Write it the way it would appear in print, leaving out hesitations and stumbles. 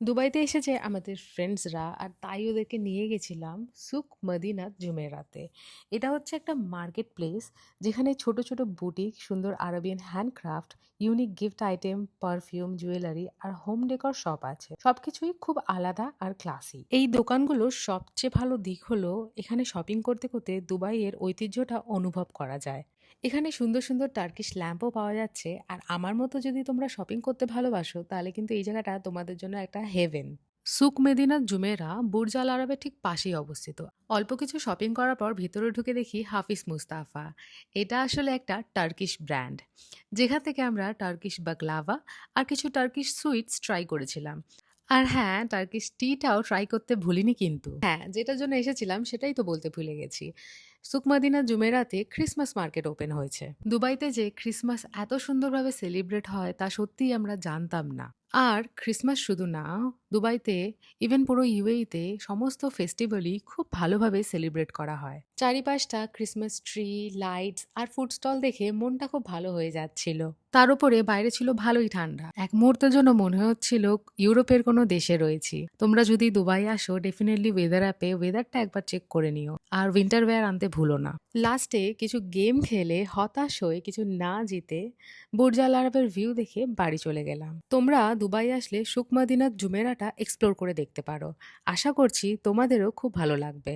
দুবাইতে এসেছে আমাদের ফ্রেন্ডসরা আর তাই ওদেরকে নিয়ে গেছিলাম সুক মদিনাত জুমেরাতে। এটা হচ্ছে একটা মার্কেট প্লেস যেখানে ছোট ছোট বুটিক, সুন্দর Arabian handcraft, unique gift item, perfume, jewellery আর হোম ডেকর শপ আছে। সবকিছুই খুব আলাদা আর ক্লাসি। এই দোকানগুলোর সবচেয়ে ভালো দিক হলো এখানে শপিং করতে করতে দুবাইয়ের ঐতিহ্যটা অনুভব করা যায়। এখানে সুন্দর সুন্দর টার্কিশ ল্যাম্পও পাওয়া যাচ্ছে, আর আমার মতো যদি তোমরা শপিং করতে ভালোবাসো তাহলে কিন্তু এই জায়গাটা তোমাদের জন্য একটা হেভেন। সুক মেদিনা জুমেরা বুর্জ আল আরবের ঠিক পাশেই অবস্থিত। অল্প কিছু শপিং করার পর ভিতরে ঢুকে দেখি হাফিজ মুস্তাফা। এটা আসলে একটা টার্কিশ ব্র্যান্ড, যেখান থেকে আমরা টার্কিশ বাকলাভা আর কিছু টার্কিশ সুইটস ট্রাই করেছিলাম। আর হ্যাঁ, টার্কিশ টিটাও ট্রাই করতে ভুলিনি কিন্তু। হ্যাঁ, যেটার জন্য এসেছিলাম সেটাই তো বলতে ভুলে গেছি। সুকমাদিনা জুমেরাতে ক্রিসমাস মার্কেট ওপেন হয়েছে। দুবাইতে যে ক্রিসমাস এত সুন্দরভাবে সেলিব্রেট হয় তা সত্যিই আমরা জানতাম না। আর ক্রিসমাস শুধু না, দুবাইতে ইভেন পুরো ইউএইতে সমস্ত ফেস্টিভ্যালই খুব ভালোভাবে সেলিব্রেট করা হয়। চারিপাশটা ক্রিসমাস ট্রি, লাইটস আর ফুড স্টল দেখে মনটা খুব ভালো হয়ে যাচ্ছিল। তার উপরে বাইরে ছিল ভালোই ঠান্ডা, এক মুহূর্তের জন্য মনে হচ্ছিল ইউরোপের কোনো দেশে রয়েছি। তোমরা যদি দুবাই আসো ডেফিনেটলি ওয়েদার অ্যাপে ওয়েদারটা একবার চেক করে নিও, আর উইন্টার ওয়্যার আনতে ভুলো না। লাস্টে কিছু গেম খেলে হতাশ হয়ে কিছু না জিতে বুর্জ আল আরবের ভিউ দেখে বাড়ি চলে গেলাম। তোমরা দুবাই আসলে সুক মদিনাত জুমেরাটা এক্সপ্লোর করে দেখতে পারো। আশা করছি তোমাদেরও খুব ভালো লাগবে।